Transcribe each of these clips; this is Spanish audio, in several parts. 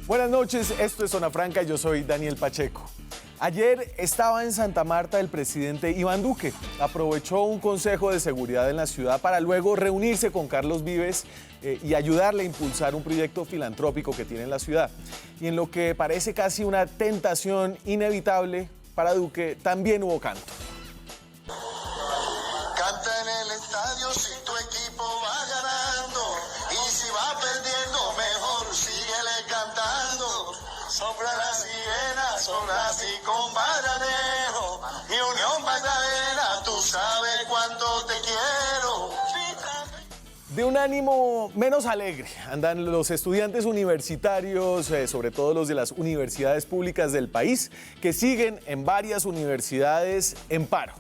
Buenas noches, esto es Zona Franca, yo soy Daniel Pacheco. Ayer estaba en Santa Marta el presidente Iván Duque. Aprovechó un consejo de seguridad en la ciudad para luego reunirse con Carlos Vives y ayudarle a impulsar un proyecto filantrópico que tiene en la ciudad. Y en lo que parece casi una tentación inevitable para Duque, también hubo canto. Canta en el estadio si tu equipo va ganando, y si va perdiendo mejor síguele cantando. Sopla la sirena, sopla así con baranejo, mi Unión Magdalena, tú sabes cuánto te quiero. De un ánimo menos alegre andan los estudiantes universitarios, sobre todo los de las universidades públicas del país, que siguen en varias universidades en paro.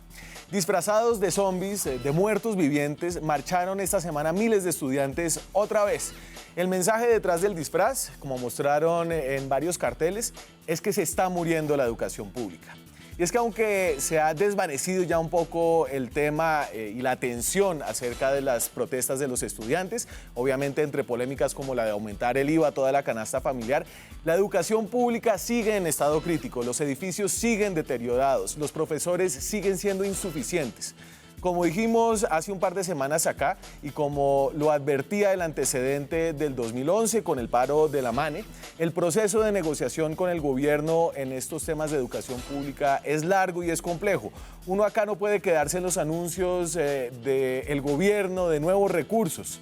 Disfrazados de zombies, de muertos vivientes, marcharon esta semana miles de estudiantes otra vez. El mensaje detrás del disfraz, como mostraron en varios carteles, es que se está muriendo la educación pública. Y es que aunque se ha desvanecido ya un poco el tema y la atención acerca de las protestas de los estudiantes, obviamente entre polémicas como la de aumentar el IVA a toda la canasta familiar, la educación pública sigue en estado crítico, los edificios siguen deteriorados, los profesores siguen siendo insuficientes. Como dijimos hace un par de semanas acá y como lo advertía el antecedente del 2011 con el paro de la MANE, el proceso de negociación con el gobierno en estos temas de educación pública es largo y es complejo. Uno acá no puede quedarse en los anuncios del gobierno de nuevos recursos.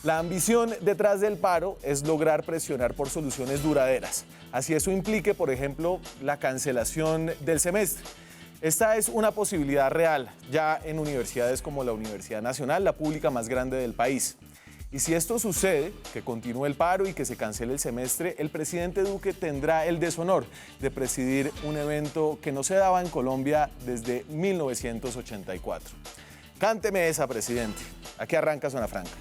La ambición detrás del paro es lograr presionar por soluciones duraderas. Así eso implique, por ejemplo, la cancelación del semestre. Esta es una posibilidad real ya en universidades como la Universidad Nacional, la pública más grande del país. Y si esto sucede, que continúe el paro y que se cancele el semestre, el presidente Duque tendrá el deshonor de presidir un evento que no se daba en Colombia desde 1984. Cánteme esa, presidente. Aquí arranca Zona Franca.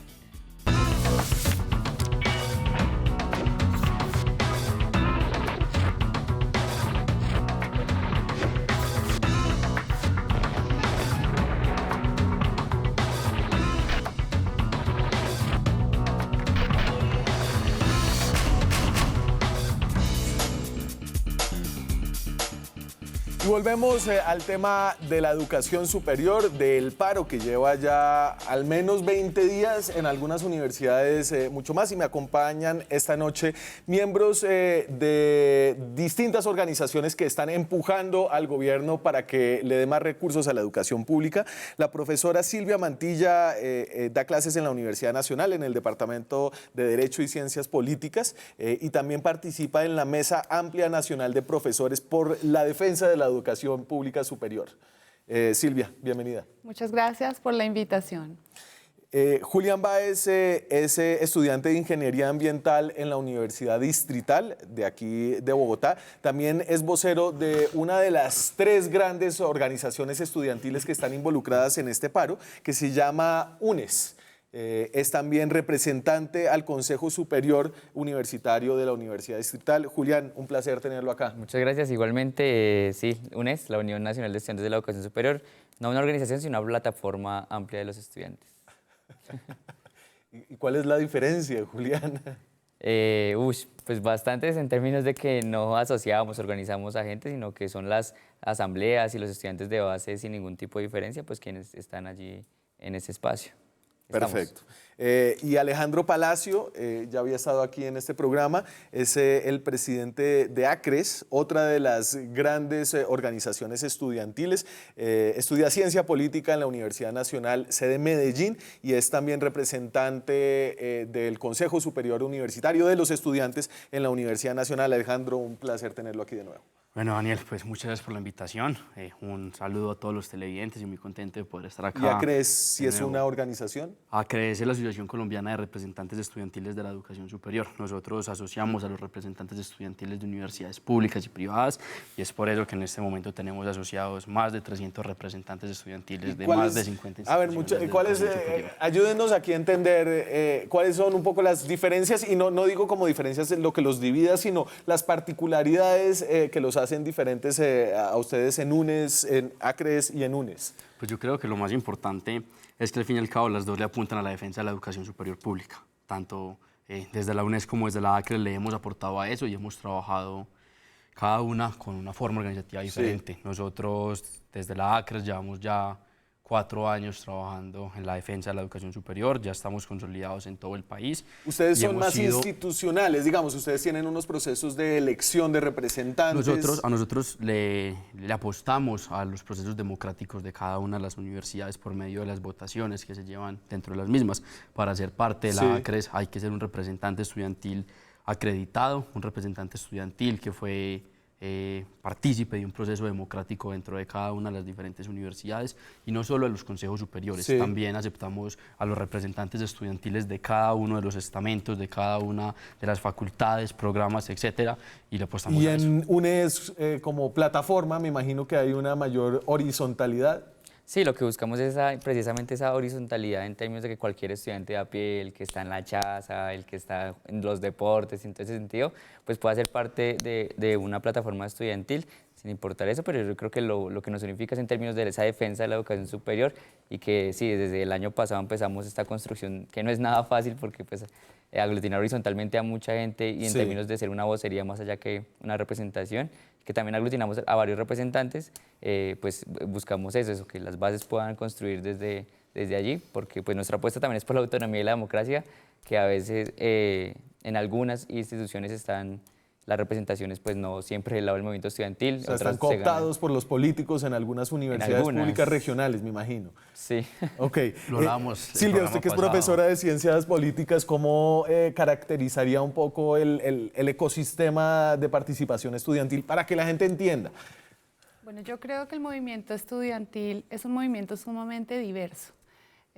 Y volvemos al tema de la educación superior, del paro que lleva ya al menos 20 días en algunas universidades, mucho más. Y me acompañan esta noche miembros de distintas organizaciones que están empujando al gobierno para que le dé más recursos a la educación pública. La profesora Silvia Mantilla da clases en la Universidad Nacional, en el Departamento de Derecho y Ciencias Políticas, y también participa en la Mesa Amplia Nacional de Profesores por la Defensa de la Educación Pública Superior. Silvia, bienvenida. Muchas gracias por la invitación. Julián Báez es estudiante de Ingeniería Ambiental en la Universidad Distrital de aquí de Bogotá. También es vocero de una de las 3 grandes organizaciones estudiantiles que están involucradas en este paro, que se llama UNES. Es también representante al Consejo Superior Universitario de la Universidad Distrital. Julián, un placer tenerlo acá. Muchas gracias. Igualmente, sí, UNES, la Unión Nacional de Estudiantes de la Educación Superior, no una organización, sino una plataforma amplia de los estudiantes. ¿Y cuál es la diferencia, Julián? Pues bastantes en términos de que no asociamos, organizamos a gente, sino que son las asambleas y los estudiantes de base sin ningún tipo de diferencia, pues quienes están allí en ese espacio. Perfecto. Y Alejandro Palacio, ya había estado aquí en este programa, es el presidente de ACRES, otra de las grandes organizaciones estudiantiles. Estudia Ciencia Política en la Universidad Nacional, sede Medellín, y es también representante del Consejo Superior Universitario de los Estudiantes en la Universidad Nacional. Alejandro, un placer tenerlo aquí de nuevo. Bueno, Daniel, pues muchas gracias por la invitación. Un saludo a todos los televidentes y muy contento de poder estar acá. ¿Y ACRES si es una organización? ACRES es la Asociación Colombiana de Representantes Estudiantiles de la Educación Superior. Nosotros asociamos a los representantes estudiantiles de universidades públicas y privadas y es por eso que en este momento tenemos asociados más de 300 representantes estudiantiles de más de 50 instituciones. A ver, ayúdenos aquí a entender cuáles son un poco las diferencias, y no digo como diferencias en lo que los divida, sino las particularidades que los hacen diferentes a ustedes en UNES, en ACRES y en UNES. Pues yo creo que lo más importante es que al fin y al cabo las dos le apuntan a la defensa de la educación superior pública, tanto Desde la UNES como desde la ACRE le hemos aportado a eso y hemos trabajado cada una con una forma organizativa diferente. Sí. Nosotros desde la ACRE llevamos ya 4 años trabajando en la defensa de la educación superior, ya estamos consolidados en todo el país. Ustedes son más institucionales, digamos, ustedes tienen unos procesos de elección de representantes. Nosotros le apostamos a los procesos democráticos de cada una de las universidades por medio de las votaciones que se llevan dentro de las mismas. Para ser parte de la ACRES hay que ser un representante estudiantil acreditado, un representante estudiantil que fue partícipe de un proceso democrático dentro de cada una de las diferentes universidades y no solo de los consejos superiores, también aceptamos a los representantes estudiantiles de cada uno de los estamentos, de cada una de las facultades, programas, etcétera, y le apostamos a eso. Y en UNES como plataforma me imagino que hay una mayor horizontalidad. Sí, lo que buscamos es precisamente esa horizontalidad en términos de que cualquier estudiante de a pie, el que está en la chaza, el que está en los deportes, en todo ese sentido, pues pueda ser parte de una plataforma estudiantil, sin importar eso, pero yo creo que lo que nos unifica es en términos de esa defensa de la educación superior y que sí, desde el año pasado empezamos esta construcción, que no es nada fácil porque pues aglutinar horizontalmente a mucha gente y en términos de ser una vocería más allá que una representación, que también aglutinamos a varios representantes, pues buscamos eso, que las bases puedan construir desde allí, porque pues nuestra apuesta también es por la autonomía y la democracia, que a veces en algunas instituciones están las representaciones pues no siempre del lado del movimiento estudiantil. O sea, están cooptados por los políticos en algunas universidades públicas regionales, me imagino. Sí. Ok. Lo hablamos. Silvia, usted que es profesora de Ciencias Políticas, ¿cómo caracterizaría un poco el ecosistema de participación estudiantil para que la gente entienda? Bueno, yo creo que el movimiento estudiantil es un movimiento sumamente diverso.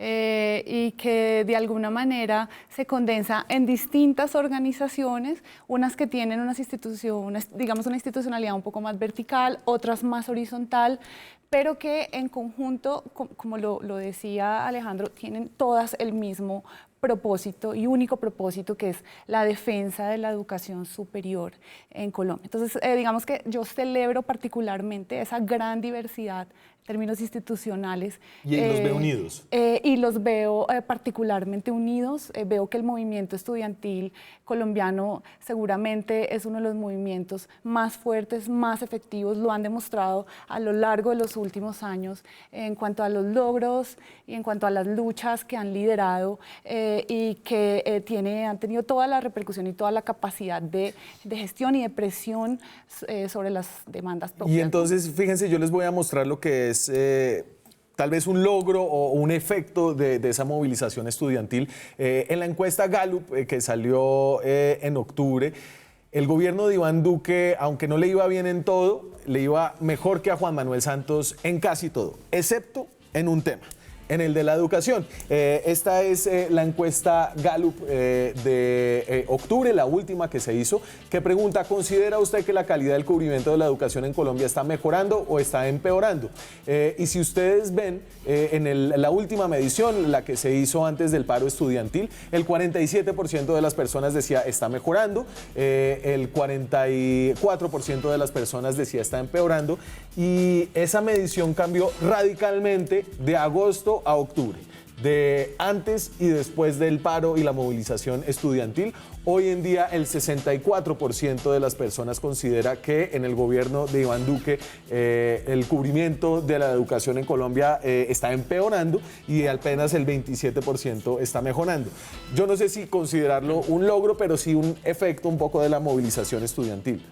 Y que de alguna manera se condensa en distintas organizaciones, unas que tienen unas instituciones, digamos una institucionalidad un poco más vertical, otras más horizontal, pero que en conjunto, como lo decía Alejandro, tienen todas el mismo propósito y único propósito, que es la defensa de la educación superior en Colombia. Entonces, digamos que yo celebro particularmente esa gran diversidad en términos institucionales. ¿Y los ve unidos? Y los veo particularmente unidos. Veo que el movimiento estudiantil colombiano seguramente es uno de los movimientos más fuertes, más efectivos, lo han demostrado a lo largo de los últimos años en cuanto a los logros y en cuanto a las luchas que han liderado y que han tenido toda la repercusión y toda la capacidad de gestión y de presión sobre las demandas propias. Y entonces, fíjense, yo les voy a mostrar lo que es tal vez un logro o un efecto de esa movilización estudiantil. En la encuesta Gallup que salió en octubre, el gobierno de Iván Duque, aunque no le iba bien en todo, le iba mejor que a Juan Manuel Santos en casi todo, excepto en un tema, en el de la educación. Esta es la encuesta Gallup de octubre, la última que se hizo, que pregunta: ¿considera usted que la calidad del cubrimiento de la educación en Colombia está mejorando o está empeorando? Y si ustedes ven, en la última medición, la que se hizo antes del paro estudiantil, el 47% de las personas decía está mejorando, el 44% de las personas decía está empeorando, y esa medición cambió radicalmente de agosto a octubre, de antes y después del paro y la movilización estudiantil. Hoy en día el 64% de las personas considera que en el gobierno de Iván Duque el cubrimiento de la educación en Colombia está empeorando y apenas el 27% está mejorando. Yo no sé si considerarlo un logro, pero sí un efecto un poco de la movilización estudiantil.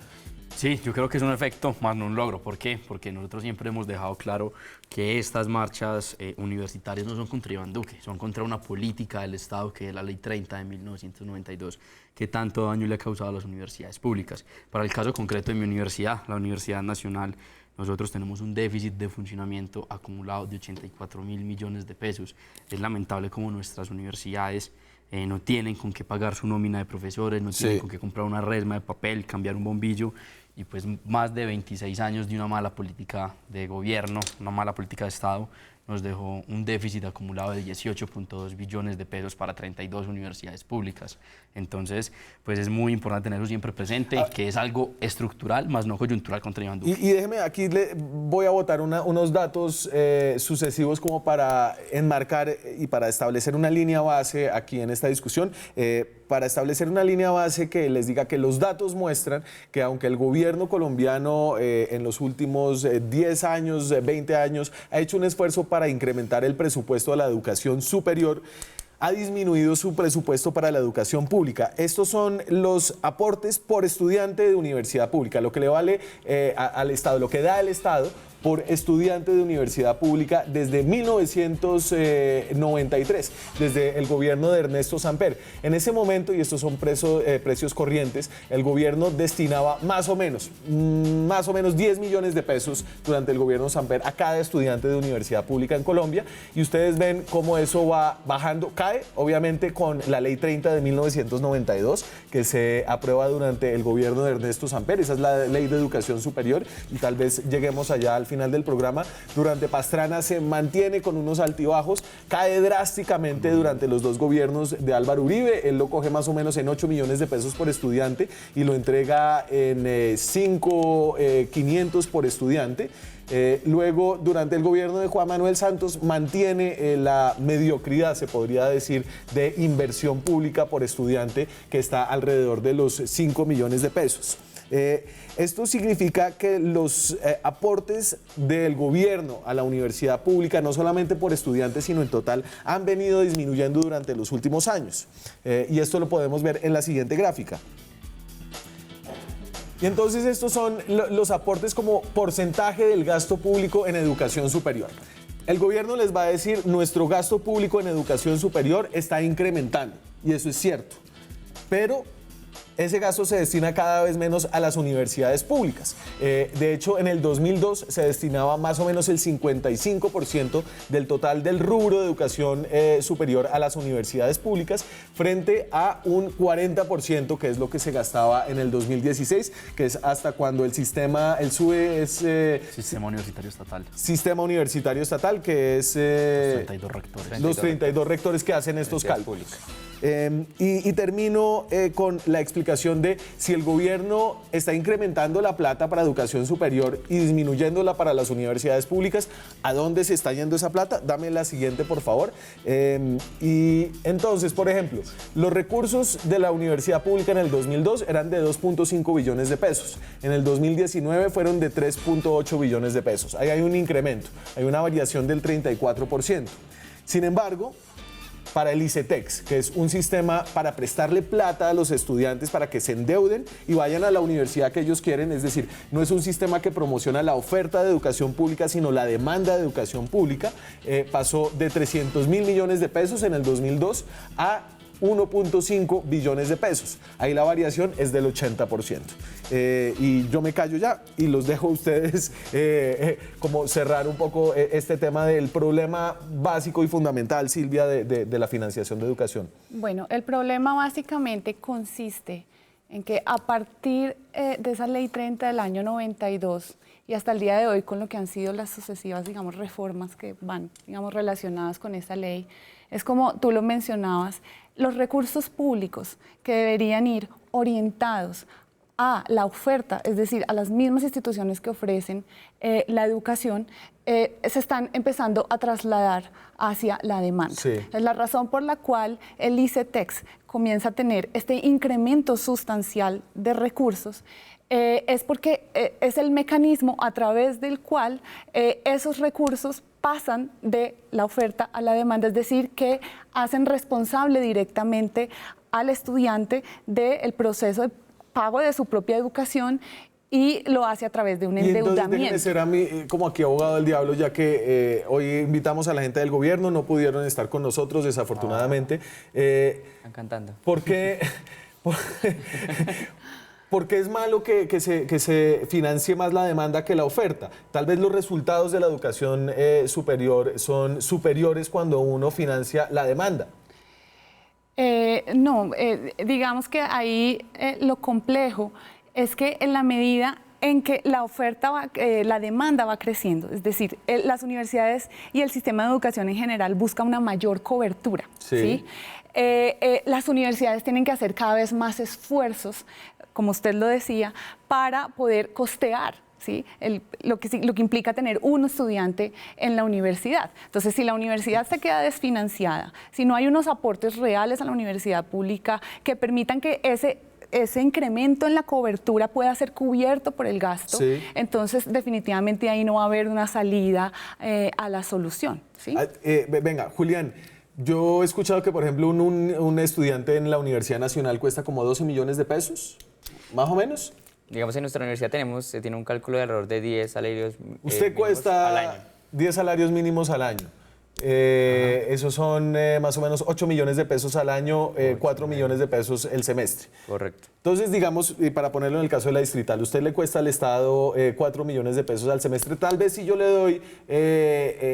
Sí, yo creo que es un efecto más no un logro. ¿Por qué? Porque nosotros siempre hemos dejado claro que estas marchas universitarias no son contra Iván Duque, son contra una política del Estado, que es la Ley 30 de 1992, que tanto daño le ha causado a las universidades públicas. Para el caso concreto de mi universidad, la Universidad Nacional, nosotros tenemos un déficit de funcionamiento acumulado de 84.000 millones de pesos. Es lamentable cómo nuestras universidades no tienen con qué pagar su nómina de profesores, no tienen con qué comprar una resma de papel, cambiar un bombillo, y pues más de 26 años de una mala política de gobierno, una mala política de Estado, nos dejó un déficit acumulado de 18.2 billones de pesos para 32 universidades públicas. Entonces, pues es muy importante tenerlo siempre presente, que es algo estructural, más no coyuntural contra Iván Duque. Y déjeme, aquí voy a botar unos datos sucesivos como para enmarcar y para establecer una línea base aquí en esta discusión. para establecer una línea base que les diga que los datos muestran que aunque el gobierno colombiano en los últimos 10 años, 20 años, ha hecho un esfuerzo para incrementar el presupuesto a la educación superior, ha disminuido su presupuesto para la educación pública. Estos son los aportes por estudiante de universidad pública, lo que le vale al Estado, lo que da el Estado por estudiante de universidad pública desde 1993, desde el gobierno de Ernesto Samper. En ese momento, y estos son precios corrientes, el gobierno destinaba más o menos 10 millones de pesos durante el gobierno Samper a cada estudiante de universidad pública en Colombia, y ustedes ven cómo eso va bajando, cae obviamente con la ley 30 de 1992 que se aprueba durante el gobierno de Ernesto Samper. Esa es la ley de educación superior y tal vez lleguemos allá al final del programa. Durante Pastrana se mantiene con unos altibajos, cae drásticamente durante los dos gobiernos de Álvaro Uribe. Él lo coge más o menos en 8 millones de pesos por estudiante y lo entrega en 5.500 por estudiante. Luego, durante el gobierno de Juan Manuel Santos, mantiene la mediocridad, se podría decir, de inversión pública por estudiante, que está alrededor de los 5 millones de pesos. Esto significa que los aportes del gobierno a la universidad pública, no solamente por estudiantes, sino en total, han venido disminuyendo durante los últimos años. Y esto lo podemos ver en la siguiente gráfica. Y entonces estos son los aportes como porcentaje del gasto público en educación superior. El gobierno les va a decir, nuestro gasto público en educación superior está incrementando, y eso es cierto, pero ese gasto se destina cada vez menos a las universidades públicas. De hecho, en el 2002 se destinaba más o menos el 55% del total del rubro de educación superior a las universidades públicas, frente a un 40%, que es lo que se gastaba en el 2016, que es hasta cuando el SUBE es... Sistema Universitario Estatal. Sistema Universitario Estatal, que es... los 32 rectores. Los 32 rectores que hacen estos cálculos. Y termino con la explicación de si el gobierno está incrementando la plata para educación superior y disminuyéndola para las universidades públicas, ¿a dónde se está yendo esa plata? Dame la siguiente, por favor. Y entonces, por ejemplo, los recursos de la universidad pública en el 2002 eran de 2.5 billones de pesos. En el 2019 fueron de 3.8 billones de pesos. Ahí hay un incremento, hay una variación del 34%. Sin embargo, para el ICETEX, que es un sistema para prestarle plata a los estudiantes para que se endeuden y vayan a la universidad que ellos quieren, es decir, no es un sistema que promociona la oferta de educación pública, sino la demanda de educación pública, pasó de 300.000 millones de pesos en el 2002 a 1.5 billones de pesos. Ahí la variación es del 80%. Y yo me callo ya y los dejo a ustedes como cerrar un poco este tema del problema básico y fundamental, Silvia, de la financiación de educación. Bueno, el problema básicamente consiste en que a partir de esa ley 30 del año 92 y hasta el día de hoy, con lo que han sido las sucesivas, digamos, reformas que van, digamos, relacionadas con esa ley, es como tú lo mencionabas, los recursos públicos que deberían ir orientados a la oferta, es decir, a las mismas instituciones que ofrecen la educación, se están empezando a trasladar hacia la demanda. Sí. Es la razón por la cual el ICETEX comienza a tener este incremento sustancial de recursos, es porque es el mecanismo a través del cual esos recursos pasan de la oferta a la demanda, es decir, que hacen responsable directamente al estudiante del proceso de pago de su propia educación y lo hace a través de un endeudamiento. Entonces, déjenme ser a mí como aquí abogado del diablo, ya que hoy invitamos a la gente del gobierno, no pudieron estar con nosotros, desafortunadamente. Están cantando. ¿Por qué? Porque es malo que se financie más la demanda que la oferta. Tal vez los resultados de la educación superior son superiores cuando uno financia la demanda. No, digamos que ahí lo complejo es que en la medida en que la oferta la demanda va creciendo, es decir, las universidades y el sistema de educación en general busca una mayor cobertura, ¿sí? Las universidades tienen que hacer cada vez más esfuerzos, como usted lo decía, para poder costear, ¿sí? Lo que implica tener un estudiante en la universidad. Entonces, si la universidad se queda desfinanciada, si no hay unos aportes reales a la universidad pública que permitan que ese incremento en la cobertura pueda ser cubierto por el gasto, sí, entonces definitivamente ahí no va a haber una salida a la solución, ¿sí? Venga, Julián, yo he escuchado que, por ejemplo, un estudiante en la Universidad Nacional cuesta como 12 millones de pesos, más o menos. Digamos, en nuestra universidad tiene un cálculo de alrededor de 10 salarios Usted mínimos cuesta al año. 10 salarios mínimos al año. Esos son más o menos 8 millones de pesos al año, 4 millones de pesos el semestre. Correcto. Entonces, digamos, y para ponerlo en el caso de la distrital, usted le cuesta al Estado 4 millones de pesos al semestre. Tal vez si yo le doy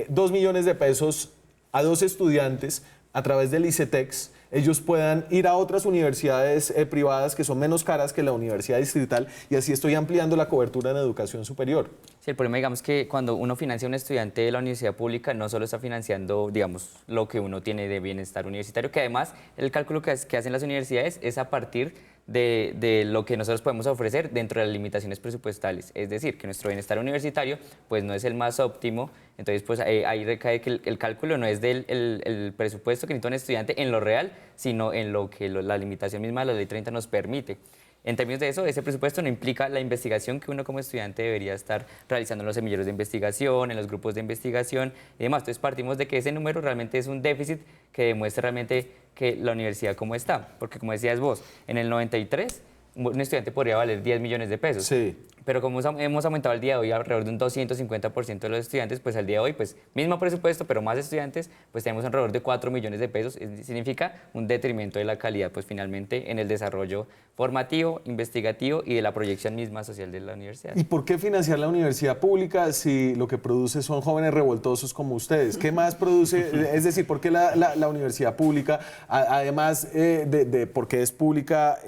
2 millones de pesos a 2 estudiantes a través del ICETEX, ellos puedan ir a otras universidades privadas que son menos caras que la universidad distrital, y así estoy ampliando la cobertura en educación superior. Sí, el problema, digamos, que cuando uno financia a un estudiante de la universidad pública, no solo está financiando, digamos, lo que uno tiene de bienestar universitario, que además el cálculo que hacen las universidades es a partir de lo que nosotros podemos ofrecer dentro de las limitaciones presupuestales. Es decir, que nuestro bienestar universitario pues no es el más óptimo, entonces pues ahí recae que el cálculo no es del el presupuesto que necesita un estudiante en lo real, sino en lo que la limitación misma de la Ley 30 nos permite. En términos de eso, ese presupuesto no implica la investigación que uno como estudiante debería estar realizando en los semilleros de investigación, en los grupos de investigación y demás. Entonces partimos de que ese número realmente es un déficit que demuestra realmente que la universidad cómo está. Porque como decías vos, en el 93 un estudiante podría valer 10 millones de pesos. Sí. Pero como hemos aumentado al día de hoy alrededor de un 250% de los estudiantes, pues al día de hoy, pues mismo presupuesto, pero más estudiantes, pues tenemos alrededor de 4 millones de pesos. Significa un detrimento de la calidad, pues finalmente en el desarrollo formativo, investigativo y de la proyección misma social de la universidad. ¿Y por qué financiar la universidad pública si lo que produce son jóvenes revoltosos como ustedes? ¿Qué más produce? Es decir, ¿por qué la universidad pública, además de por qué es pública,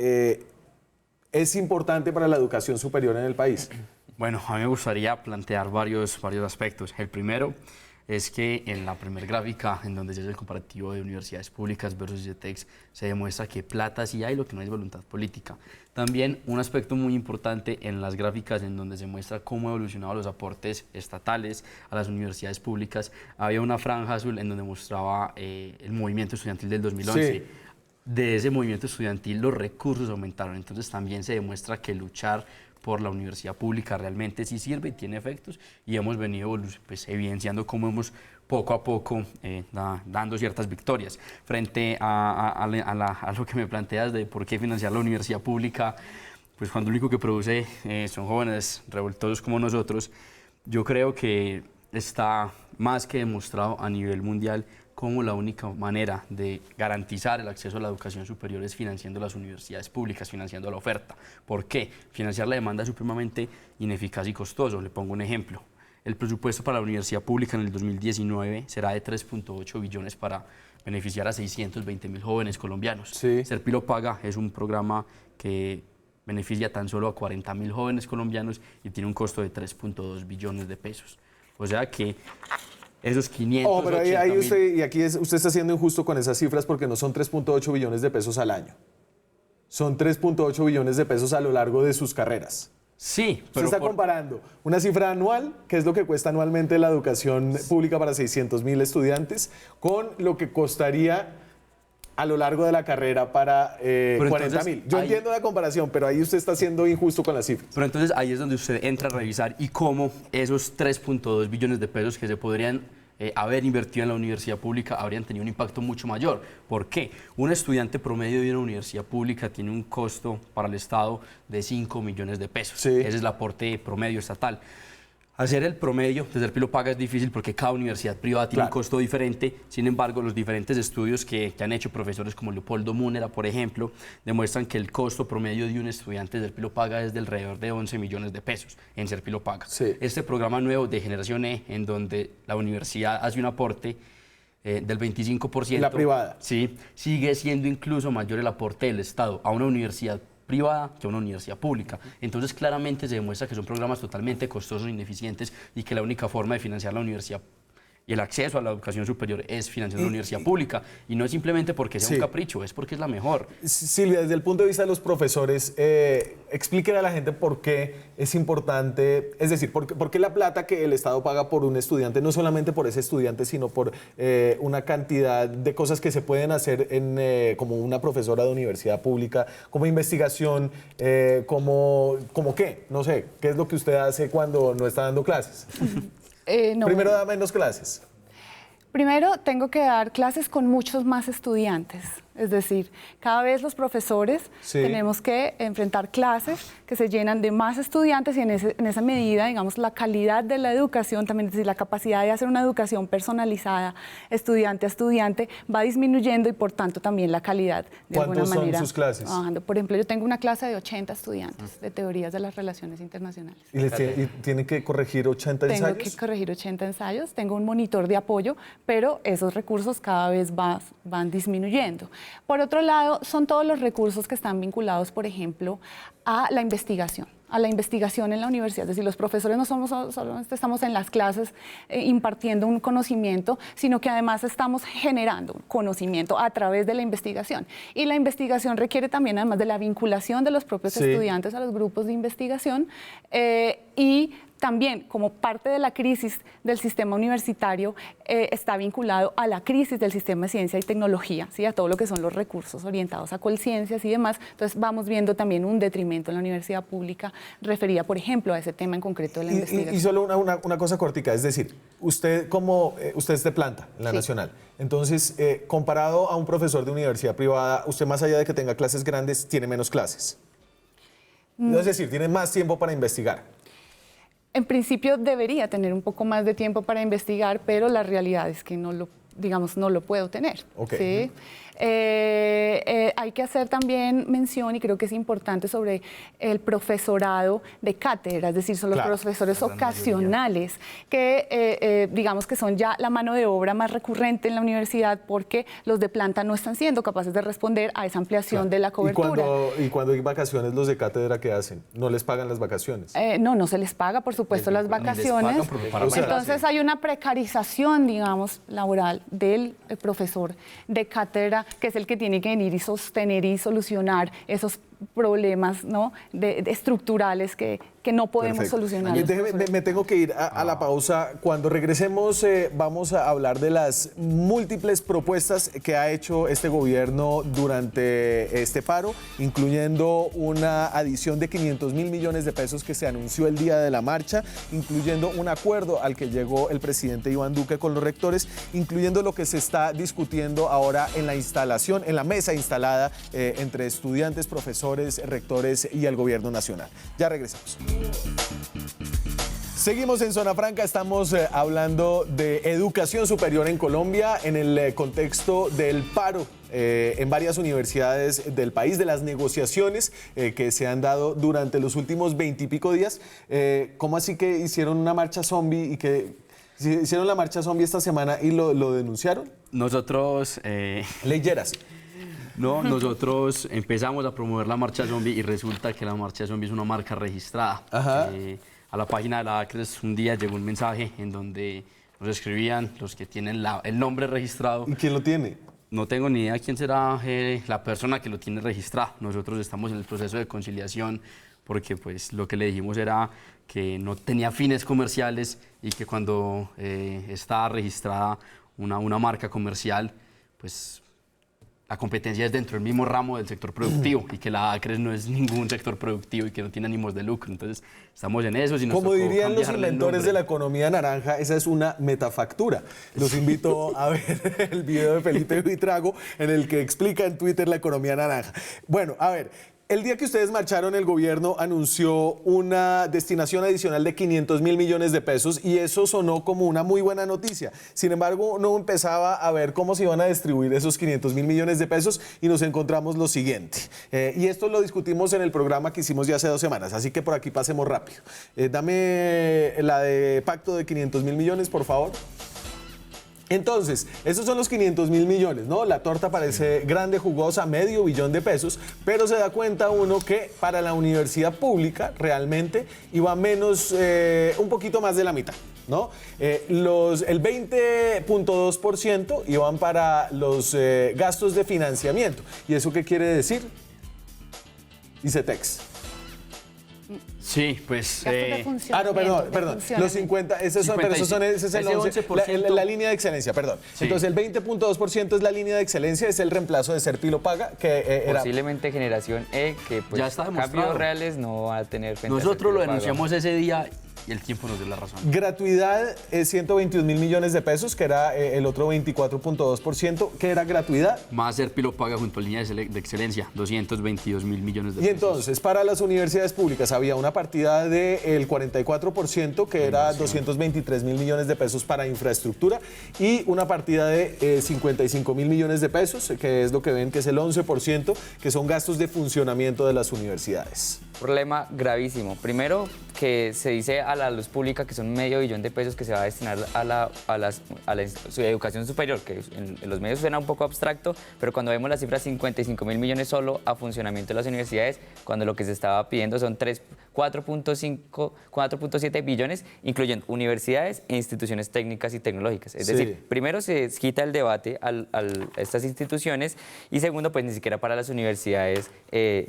es importante para la educación superior en el país? Bueno, a mí me gustaría plantear varios aspectos. El primero es que en la primera gráfica, en donde se hace el comparativo de universidades públicas versus ICETEX, se demuestra que plata sí hay, lo que no hay es voluntad política. También un aspecto muy importante en las gráficas en donde se muestra cómo han evolucionado los aportes estatales a las universidades públicas. Había una franja azul en donde mostraba el movimiento estudiantil del 2011. Sí. De ese movimiento estudiantil los recursos aumentaron, entonces también se demuestra que luchar por la universidad pública realmente sí sirve y tiene efectos, y hemos venido pues, evidenciando cómo hemos poco a poco dando ciertas victorias. Frente a lo que me planteas de por qué financiar la universidad pública, pues cuando lo único que produce son jóvenes revoltosos como nosotros, yo creo que está más que demostrado a nivel mundial cómo la única manera de garantizar el acceso a la educación superior es financiando las universidades públicas, financiando la oferta. ¿Por qué? Financiar la demanda es supremamente ineficaz y costoso. Le pongo un ejemplo. El presupuesto para la universidad pública en el 2019 será de 3.8 billones para beneficiar a 620.000 jóvenes colombianos. Sí. Serpilo Paga es un programa que beneficia tan solo a 40.000 jóvenes colombianos y tiene un costo de 3.2 billones de pesos. O sea que esos 500. Pero ahí usted está siendo injusto con esas cifras, porque no son 3.8 billones de pesos al año. Son 3.8 billones de pesos a lo largo de sus carreras. Sí, pero usted está comparando una cifra anual, que es lo que cuesta anualmente la educación pública para 600.000 estudiantes, con lo que costaría a lo largo de la carrera para 40.000. Yo entiendo la comparación, pero ahí usted está siendo injusto con las cifras. Pero entonces ahí es donde usted entra a revisar y cómo esos 3.2 billones de pesos que se podrían haber invertido en la universidad pública habrían tenido un impacto mucho mayor. ¿Por qué? Un estudiante promedio de una universidad pública tiene un costo para el Estado de 5 millones de pesos. Sí. Ese es el aporte promedio estatal. Hacer el promedio desde Serpilo Paga es difícil porque cada universidad privada tiene un costo diferente. Sin embargo, los diferentes estudios que han hecho profesores como Leopoldo Múnera, por ejemplo, demuestran que el costo promedio de un estudiante de Serpilo Paga es de alrededor de 11 millones de pesos en Serpilo Paga. Sí. Este programa nuevo de Generación E, en donde la universidad hace un aporte del 25%. La privada. Sí, sigue siendo incluso mayor el aporte del Estado a una universidad privada que a una universidad pública. Entonces claramente se demuestra que son programas totalmente costosos e ineficientes y que la única forma de financiar la universidad Y el acceso a la educación superior es financiado en la universidad pública. Y no es simplemente porque sea un capricho, es porque es la mejor. Silvia, desde el punto de vista de los profesores, explíquele a la gente por qué es importante, es decir, por qué la plata que el Estado paga por un estudiante, no solamente por ese estudiante, sino por una cantidad de cosas que se pueden hacer como una profesora de universidad pública, como investigación, como qué, no sé, qué es lo que usted hace cuando no está dando clases. No. Primero da menos clases. Primero, tengo que dar clases con muchos más estudiantes. Es decir, cada vez los profesores tenemos que enfrentar clases que se llenan de más estudiantes y en esa medida, digamos, la calidad de la educación, también es decir, la capacidad de hacer una educación personalizada, estudiante a estudiante, va disminuyendo y por tanto también la calidad de alguna manera. ¿Cuántos son sus clases? Por ejemplo, yo tengo una clase de 80 estudiantes de teorías de las relaciones internacionales. ¿Y tiene que corregir 80 ensayos? Tengo que corregir 80 ensayos, tengo un monitor de apoyo, pero esos recursos cada vez van disminuyendo. Por otro lado, son todos los recursos que están vinculados, por ejemplo, a la investigación en la universidad. Es decir, los profesores no solo estamos en las clases impartiendo un conocimiento, sino que además estamos generando conocimiento a través de la investigación. Y la investigación requiere también, además de la vinculación de los propios estudiantes a los grupos de investigación y también, como parte de la crisis del sistema universitario, está vinculado a la crisis del sistema de ciencia y tecnología, ¿sí? A todo lo que son los recursos orientados a colciencias y demás. Entonces, vamos viendo también un detrimento en la universidad pública referida, por ejemplo, a ese tema en concreto de la investigación. Y solo una cosa cortica, es decir, usted es de planta en la Nacional, entonces, comparado a un profesor de universidad privada, usted más allá de que tenga clases grandes, tiene menos clases. Es decir, tiene más tiempo para investigar. En principio debería tener un poco más de tiempo para investigar, pero la realidad es que no lo puedo tener. ¿Sí? Hay que hacer también mención, y creo que es importante, sobre el profesorado de cátedra, es decir, son los profesores ocasionales que digamos que son ya la mano de obra más recurrente en la universidad, porque los de planta no están siendo capaces de responder a esa ampliación de la cobertura. ¿Y cuando hay vacaciones, los de cátedra qué hacen? ¿No les pagan las vacaciones? No se les paga, por supuesto, las vacaciones. Entonces hay una precarización, digamos, laboral del profesor de cátedra, que es el que tiene que venir y sostener y solucionar esos problemas, ¿no? estructurales que no podemos solucionar. Me tengo que ir a la pausa. Cuando regresemos vamos a hablar de las múltiples propuestas que ha hecho este gobierno durante este paro, incluyendo una adición de 500.000 millones de pesos que se anunció el día de la marcha, incluyendo un acuerdo al que llegó el presidente Iván Duque con los rectores, incluyendo lo que se está discutiendo ahora en la mesa instalada entre estudiantes, profesores, rectores y el gobierno nacional. Ya regresamos. Seguimos en Zona Franca, estamos hablando de educación superior en Colombia en el contexto del paro en varias universidades del país, de las negociaciones que se han dado durante los últimos 20 y pico días. ¿Cómo así que hicieron una marcha zombie y que hicieron la marcha zombie esta semana y lo denunciaron? Nosotros... Leyeras. No, nosotros empezamos a promover la marcha zombie y resulta que la marcha zombie es una marca registrada. A la página de la ACRES un día llegó un mensaje en donde nos escribían los que tienen el nombre registrado. ¿Y quién lo tiene? No tengo ni idea quién será la persona que lo tiene registrado. Nosotros estamos en el proceso de conciliación porque pues lo que le dijimos era que no tenía fines comerciales y que cuando está registrada una marca comercial, pues la competencia es dentro del mismo ramo del sector productivo y que la ACRES no es ningún sector productivo y que no tiene ánimos de lucro. Entonces, estamos en eso. Como dirían los inventores de la economía naranja, esa es una metafactura. Los invito a ver el video de Felipe Buitrago en el que explica en Twitter la economía naranja. Bueno, a ver. El día que ustedes marcharon, el gobierno anunció una destinación adicional de 500.000 millones de pesos y eso sonó como una muy buena noticia. Sin embargo, no empezaba a ver cómo se iban a distribuir esos 500.000 millones de pesos y nos encontramos lo siguiente. Y esto lo discutimos en el programa que hicimos ya hace 2 semanas, así que por aquí pasemos rápido. Dame la de pacto de 500.000 millones, por favor. Entonces, esos son los 500.000 millones, ¿no? La torta parece grande, jugosa, $500 millón de pesos, pero se da cuenta uno que para la universidad pública realmente iba menos, un poquito más de la mitad. ¿no? El 20.2% iban para los gastos de financiamiento. ¿Y eso qué quiere decir? ICETEX. Sí, pues... No, perdón. Los 50, ese es el 11%, la línea de excelencia, perdón. Sí. Entonces, el 20.2% es la línea de excelencia, es el reemplazo de Ser Pilo Paga, que era... Posiblemente generación E, que pues Ya está demostrado. cambios reales no va a tener frente a Ser Nosotros lo Pilo Paga. denunciamos ese día y el tiempo nos dio la razón. Gratuidad es 121 mil millones de pesos, que era el otro 24.2%, que era gratuidad. Más Ser Pilo Paga junto a línea de excelencia, 222 mil millones de Y pesos. entonces, para las universidades públicas había una partida del 44%, que era 223 mil millones de pesos para infraestructura, y una partida de 55 mil millones de pesos, que es lo que ven que es el 11%, que son gastos de funcionamiento de las universidades. Problema gravísimo. Primero, que se dice a la luz pública que son $500 millón de pesos que se va a destinar a su educación superior, que en los medios suena un poco abstracto, pero cuando vemos la cifra 55 mil millones solo a funcionamiento de las universidades, cuando lo que se estaba pidiendo son 4.7 billones, incluyendo universidades e instituciones técnicas y tecnológicas. Es decir, primero se quita el debate a estas instituciones y segundo, pues ni siquiera para las universidades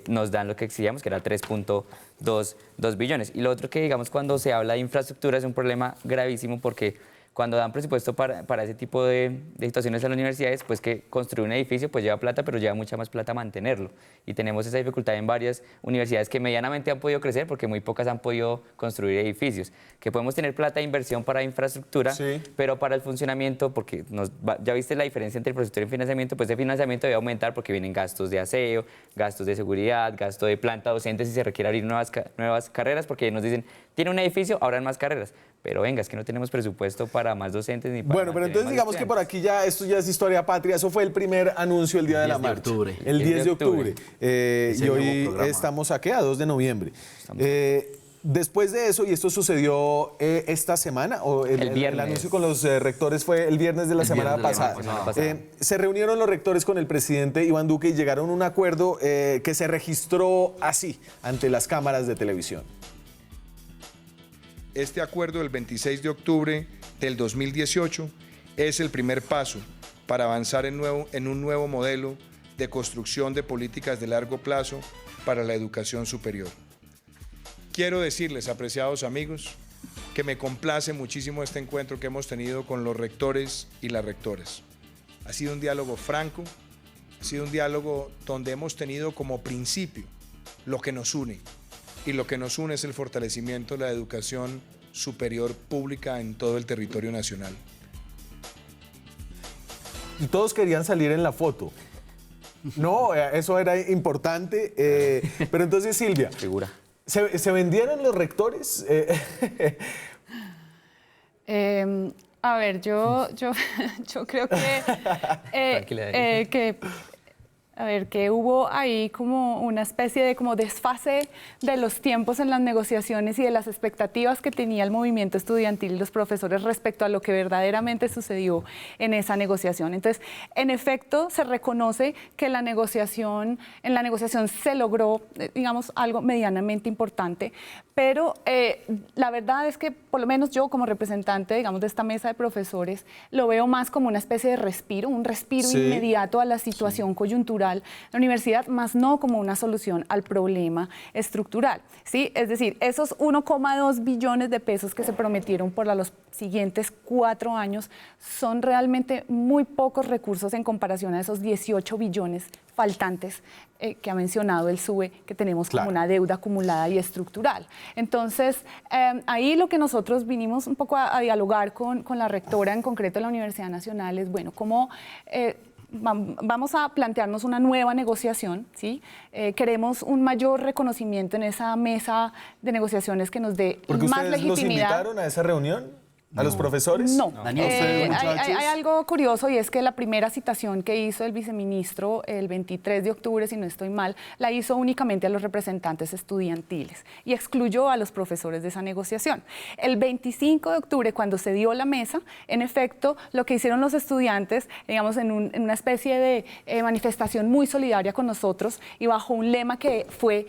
nos dan lo que exigíamos, que era 3.2 billones. Y lo otro que, digamos, cuando se habla de infraestructura es un problema gravísimo porque cuando dan presupuesto para ese tipo de situaciones a las universidades, pues que construir un edificio pues lleva plata, pero lleva mucha más plata mantenerlo. Y tenemos esa dificultad en varias universidades que medianamente han podido crecer porque muy pocas han podido construir edificios. Que podemos tener plata de inversión para infraestructura, pero para el funcionamiento, porque ya viste la diferencia entre infraestructura y financiamiento, pues de financiamiento debe aumentar porque vienen gastos de aseo, gastos de seguridad, gasto de planta docente si se requiere abrir nuevas carreras, porque nos dicen, tiene un edificio, habrán más carreras. Pero venga, es que no tenemos presupuesto para más docentes ni para... Bueno, pero entonces digamos que por aquí ya esto ya es historia patria. Eso fue el primer anuncio el día de la marcha. El 10 de octubre. Y hoy estamos ¿a qué? A 2 de noviembre. Después de eso, y esto sucedió esta semana, o el anuncio con los rectores fue el viernes de la semana pasada. Se reunieron los rectores con el presidente Iván Duque y llegaron a un acuerdo que se registró así ante las cámaras de televisión. Este acuerdo del 26 de octubre del 2018 es el primer paso para avanzar en un nuevo modelo de construcción de políticas de largo plazo para la educación superior. Quiero decirles, apreciados amigos, que me complace muchísimo este encuentro que hemos tenido con los rectores y las rectoras. Ha sido un diálogo franco, ha sido un diálogo donde hemos tenido como principio lo que nos une. Y lo que nos une es el fortalecimiento de la educación superior pública en todo el territorio nacional. Y todos querían salir en la foto. No, eso era importante. Pero entonces, Silvia, ¿se vendieron los rectores? A ver, yo creo que hubo ahí como una especie de como desfase de los tiempos en las negociaciones y de las expectativas que tenía el movimiento estudiantil y los profesores respecto a lo que verdaderamente sucedió en esa negociación. Entonces, en efecto, se reconoce que en la negociación se logró, digamos, algo medianamente importante, pero la verdad es que, por lo menos yo como representante, digamos, de esta mesa de profesores, lo veo más como una especie de respiro, un respiro inmediato a la situación coyuntural de la universidad, más no como una solución al problema estructural, ¿sí? Es decir, esos 1,2 billones de pesos que se prometieron por los siguientes 4 años son realmente muy pocos recursos en comparación a esos 18 billones faltantes que ha mencionado el SUBE, que tenemos como una deuda acumulada y estructural. Entonces, ahí lo que nosotros vinimos un poco a dialogar con la rectora, en concreto de la Universidad Nacional, es, bueno, cómo vamos a plantearnos una nueva negociación, ¿sí? Queremos un mayor reconocimiento en esa mesa de negociaciones que nos dé más legitimidad. ¿Porque ustedes los invitaron a esa reunión? ¿A los profesores? No. Hay algo curioso y es que la primera citación que hizo el viceministro el 23 de octubre, si no estoy mal, la hizo únicamente a los representantes estudiantiles y excluyó a los profesores de esa negociación. El 25 de octubre, cuando se dio la mesa, en efecto, lo que hicieron los estudiantes, digamos, en una especie de manifestación muy solidaria con nosotros y bajo un lema que fue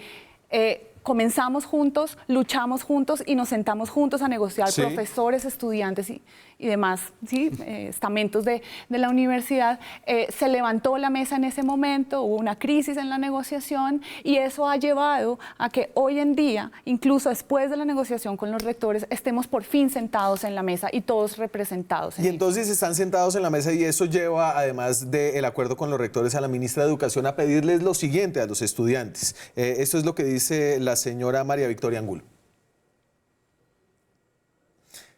comenzamos juntos, luchamos juntos y nos sentamos juntos a negociar, Sí. profesores, estudiantes y demás, ¿sí? Estamentos de la universidad. Se levantó la mesa en ese momento, hubo una crisis en la negociación y eso ha llevado a que hoy en día, incluso después de la negociación con los rectores, estemos por fin sentados en la mesa y todos representados. Y entonces están sentados en la mesa y eso lleva, además del acuerdo con los rectores, a la ministra de Educación a pedirles lo siguiente a los estudiantes. Esto es lo que dice la señora María Victoria Angulo.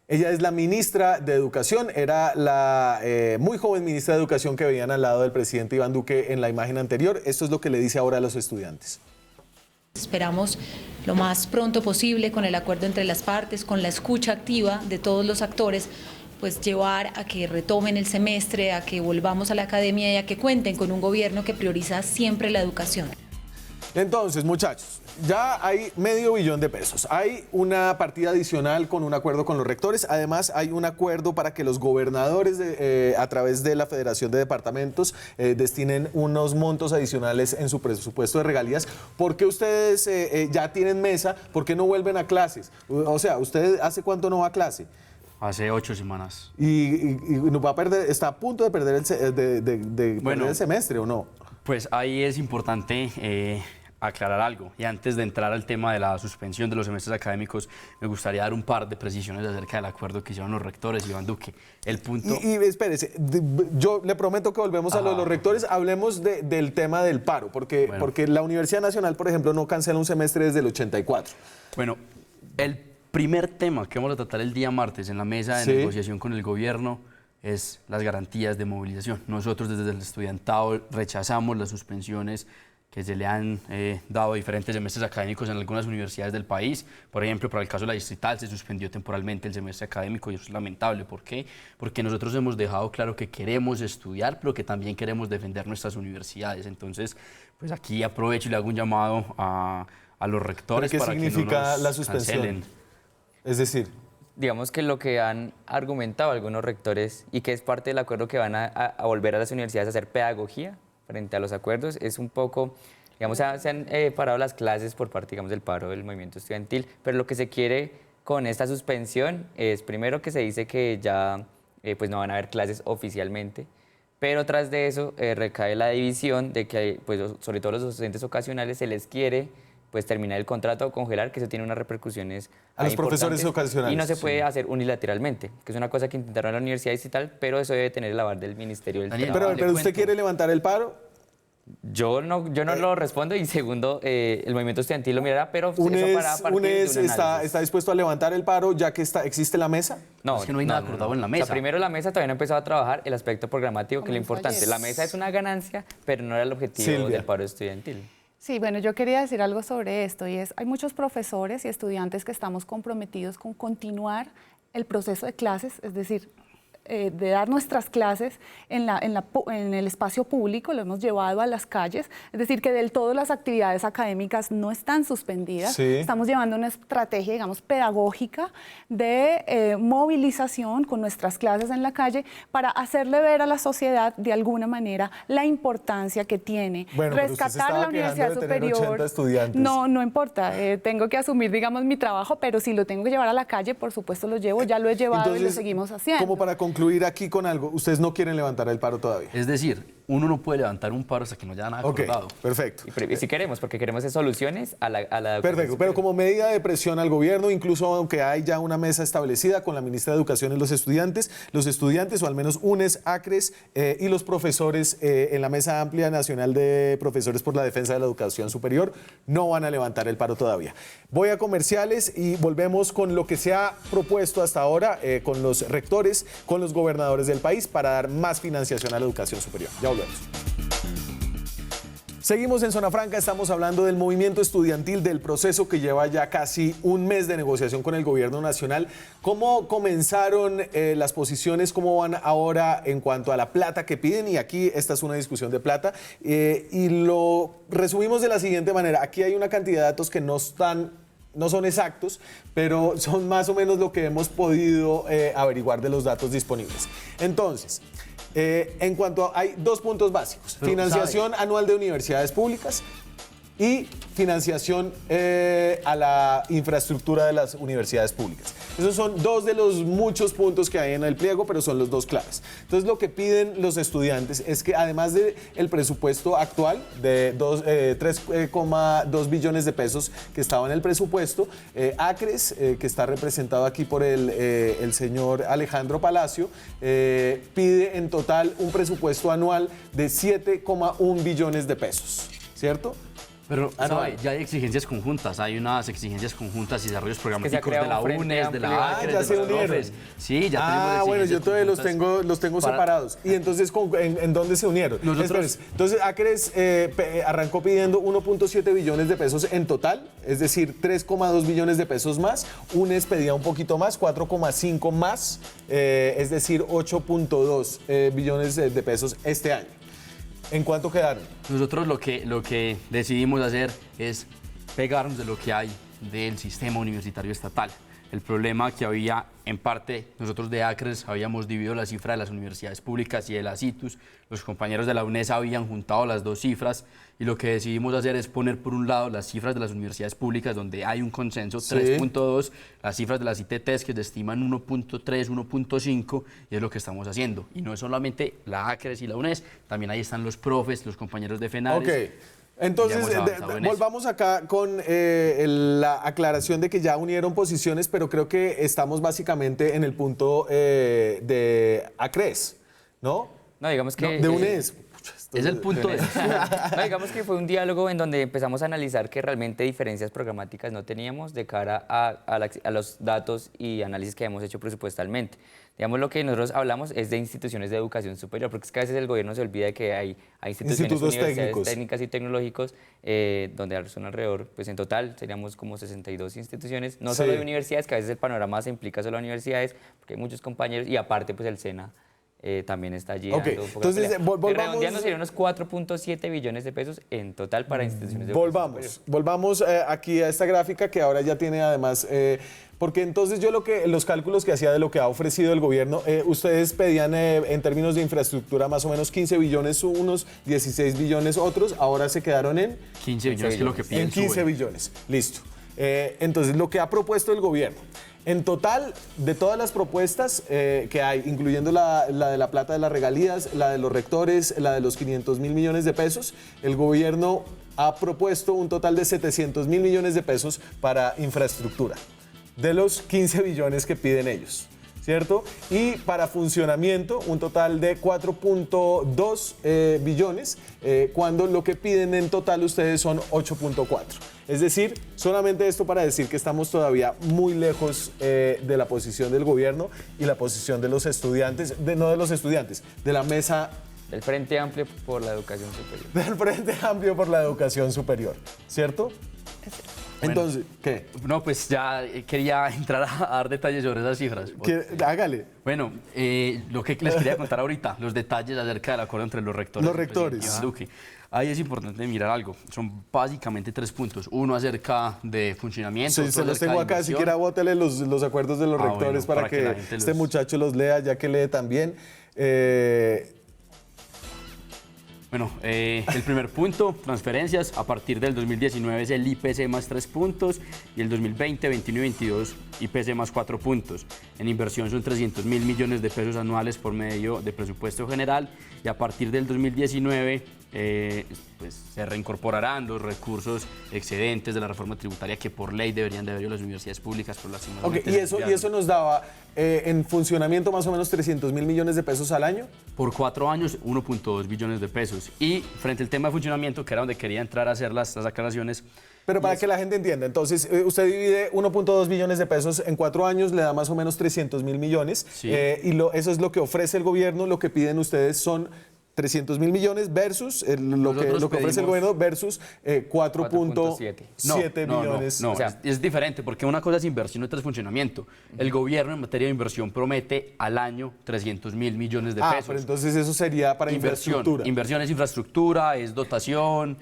Ella es la ministra de Educación, era la muy joven ministra de Educación que veían al lado del presidente Iván Duque en la imagen anterior. Esto es lo que le dice ahora a los estudiantes. Esperamos lo más pronto posible, con el acuerdo entre las partes, con la escucha activa de todos los actores, pues llevar a que retomen el semestre, a que volvamos a la academia y a que cuenten con un gobierno que prioriza siempre la educación. Entonces, muchachos, ya hay $500 millones. Hay una partida adicional con un acuerdo con los rectores. Además, hay un acuerdo para que los gobernadores, a través de la Federación de Departamentos, destinen unos montos adicionales en su presupuesto de regalías. ¿Por qué ustedes ya tienen mesa? ¿Por qué no vuelven a clases? O sea, ¿usted hace cuánto no va a clase? Hace 8 semanas. Y nos va a perder, está a punto de perder perder el semestre, ¿o no? Pues ahí es importante aclarar algo. Y antes de entrar al tema de la suspensión de los semestres académicos, me gustaría dar un par de precisiones acerca del acuerdo que hicieron los rectores y Iván Duque. El punto... Y espérese, yo le prometo que volvemos a lo de los rectores. Hablemos del tema del paro, porque la Universidad Nacional, por ejemplo, no cancela un semestre desde el 84. Bueno, el primer tema que vamos a tratar el día martes en la mesa de negociación con el gobierno es las garantías de movilización. Nosotros desde el estudiantado rechazamos las suspensiones que se le han dado a diferentes semestres académicos en algunas universidades del país. Por ejemplo, para el caso de la Distrital se suspendió temporalmente el semestre académico y eso es lamentable. ¿Por qué? Porque nosotros hemos dejado claro que queremos estudiar, pero que también queremos defender nuestras universidades. Entonces, pues aquí aprovecho y le hago un llamado a los rectores para que no nos cancelen. ¿Qué significa la suspensión? Es decir... Digamos que lo que han argumentado algunos rectores y que es parte del acuerdo que van a volver a las universidades a hacer pedagogía frente a los acuerdos, es un poco, digamos, se han parado las clases por parte, digamos, del paro del movimiento estudiantil, pero lo que se quiere con esta suspensión es, primero, que se dice que ya pues no van a haber clases oficialmente, pero tras de eso recae la división de que, pues, sobre todo los docentes ocasionales, se les quiere pues terminar el contrato o congelar, que eso tiene unas repercusiones a los profesores ocasionales. Y no se puede hacer unilateralmente, que es una cosa que intentaron la universidad y tal, pero eso debe tener el aval del Ministerio del Trabajo. Pero ¿usted quiere levantar el paro? Yo no lo respondo y segundo, el movimiento estudiantil lo mirará, pero eso para partir de un análisis. ¿Está dispuesto a levantar el paro ya que existe la mesa? No, es que no hay nada acordado en la mesa. O sea, primero la mesa todavía no ha empezado a trabajar el aspecto programático, que es lo importante. La mesa es una ganancia, pero no era el objetivo del paro estudiantil. Sí, bueno, yo quería decir algo sobre esto y es, hay muchos profesores y estudiantes que estamos comprometidos con continuar el proceso de clases, es decir, de dar nuestras clases en el espacio público, lo hemos llevado a las calles, es decir, que del todo las actividades académicas no están suspendidas. Sí. Estamos llevando una estrategia, digamos, pedagógica de movilización con nuestras clases en la calle para hacerle ver a la sociedad de alguna manera la importancia que tiene rescatar la universidad superior. No importa, tengo que asumir, digamos, mi trabajo, pero si lo tengo que llevar a la calle, por supuesto lo llevo, ya lo he llevado. Entonces, y lo seguimos haciendo. Como para concluir aquí con algo, ustedes no quieren levantar el paro todavía. Es decir, uno no puede levantar un paro hasta que no haya nada acordado. Perfecto. Y si queremos, porque queremos soluciones a la Perfecto, pero como medida de presión al gobierno, incluso aunque hay ya una mesa establecida con la ministra de Educación y los estudiantes, o al menos UNES, ACRES y los profesores en la Mesa Amplia Nacional de Profesores por la Defensa de la Educación Superior, no van a levantar el paro todavía. Voy a comerciales y volvemos con lo que se ha propuesto hasta ahora con los rectores, con los gobernadores del país para dar más financiación a la educación superior. Ya volvemos. Seguimos en Zona Franca, estamos hablando del movimiento estudiantil, del proceso que lleva ya casi un mes de negociación con el gobierno nacional. ¿Cómo comenzaron las posiciones? ¿Cómo van ahora en cuanto a la plata que piden? Y aquí esta es una discusión de plata. Y lo resumimos de la siguiente manera. Aquí hay una cantidad de datos que no son exactos, pero son más o menos lo que hemos podido averiguar de los datos disponibles. Entonces, en cuanto hay 2 puntos básicos: financiación anual de universidades públicas y financiación a la infraestructura de las universidades públicas. Esos son dos de los muchos puntos que hay en el pliego, pero son los dos claves. Entonces, lo que piden los estudiantes es que además del presupuesto actual de 3,2 billones de pesos que estaba en el presupuesto, Acres, que está representado aquí por el señor Alejandro Palacio, pide en total un presupuesto anual de 7,1 billones de pesos, ¿cierto? Pero ya hay exigencias conjuntas, hay unas exigencias conjuntas y desarrollos programáticos de la UNES, de la ACRES, ya de se los unieron. profes. Sí, ya tenemos bueno, yo todavía los conjuntas tengo para- separados. ¿Y entonces en dónde se unieron? Nosotros- Entonces Acres arrancó pidiendo 1.7 billones de pesos en total, es decir, 3,2 billones de pesos más. UNES pedía un poquito más, 4,5 más, es decir, 8.2 billones de pesos este año. ¿En cuánto quedaron? Nosotros lo que decidimos hacer es pegarnos de lo que hay del sistema universitario estatal. El problema que había, en parte, nosotros de Acres habíamos dividido la cifra de las universidades públicas y de las ITUS. Los compañeros de la UNES habían juntado las dos cifras y lo que decidimos hacer es poner por un lado las cifras de las universidades públicas, donde hay un consenso, 3.2, las cifras de las ITTs que se estiman 1.3, 1.5, y es lo que estamos haciendo. Y no es solamente la Acres y la UNES, también ahí están los profes, los compañeros de FENARES. Ok. Entonces, Ya hemos avanzado en eso. volvamos acá con la aclaración de que ya unieron posiciones, pero creo que estamos básicamente en el punto de Acres, ¿no? No, digamos que... De UNES. Es el punto de... No, digamos que fue un diálogo en donde empezamos a analizar que realmente diferencias programáticas no teníamos de cara a los datos y análisis que hemos hecho presupuestalmente. Digamos, lo que nosotros hablamos es de instituciones de educación superior, porque es que a veces el gobierno se olvida de que hay instituciones, Institutos universidades técnicos. técnicas y tecnológicos, donde son alrededor, pues en total seríamos como 62 instituciones, no solo de universidades, que a veces el panorama se implica solo a universidades, porque hay muchos compañeros, y aparte pues el SENA también está allí. Ok, dando un poco de entonces, pelea. volvamos- Redondeando serían unos 4.7 billones de pesos en total para instituciones de educación superior. Volvamos aquí a esta gráfica que ahora ya tiene además, porque entonces yo los cálculos que hacía de lo que ha ofrecido el gobierno, ustedes pedían en términos de infraestructura más o menos 15 billones unos, 16 billones otros, ahora se quedaron en 15 billones, que es lo que piden. en 15 billones, listo. Entonces, lo que ha propuesto el gobierno, en total, de todas las propuestas que hay, incluyendo la de la plata de las regalías, la de los rectores, la de los 500 mil millones de pesos, el gobierno ha propuesto un total de 700 mil millones de pesos para infraestructura, de los 15 billones que piden ellos, ¿cierto? Y para funcionamiento, un total de 4.2 billones, cuando lo que piden en total ustedes son 8.4. Es decir, solamente esto para decir que estamos todavía muy lejos de la posición del gobierno y la posición de los estudiantes, no de los estudiantes, de la mesa El Frente Amplio por la Educación Superior. del Frente Amplio por la Educación Superior, ¿cierto? Entonces, ¿qué? No, pues ya quería entrar a dar detalles sobre esas cifras. Hágale. Bueno, lo que les quería contar ahorita, los detalles acerca del acuerdo entre los rectores. Los y el presidente rectores. Iván Duque. Ahí es importante mirar algo. Son básicamente 3 puntos. Uno acerca de funcionamiento. Sí, otro se los acerca tengo de acá, inversión. siquiera bótele los acuerdos de los Ah, rectores bueno, para que la gente este los- muchacho los lea, ya que lee también. Bueno, el primer punto, transferencias, a partir del 2019 es el IPC más 3 puntos y el 2020, 21 y 22 IPC más 4 puntos. En inversión son 300 mil millones de pesos anuales por medio de presupuesto general y a partir del 2019 pues, se reincorporarán los recursos excedentes de la reforma tributaria que por ley deberían de haber las universidades públicas por las Ok, y eso nos daba en funcionamiento más o menos 300 mil millones de pesos al año. Por 4 años, 1.2 billones de pesos. Y frente al tema de funcionamiento, que era donde quería entrar a hacer las aclaraciones, Pero para que la gente entienda, entonces usted divide 1.2 billones de pesos en 4 años, le da más o menos 300 mil millones. Sí. Y eso es lo que ofrece el gobierno, lo que piden ustedes son 300 mil millones versus lo que ofrece el pedimos- gobierno versus 4.7 billones. No, O sea, es diferente, porque una cosa es inversión y otra es funcionamiento. El gobierno en materia de inversión promete al año 300 mil millones de pesos. Pero entonces eso sería para infraestructura. Inversión es infraestructura, es dotación,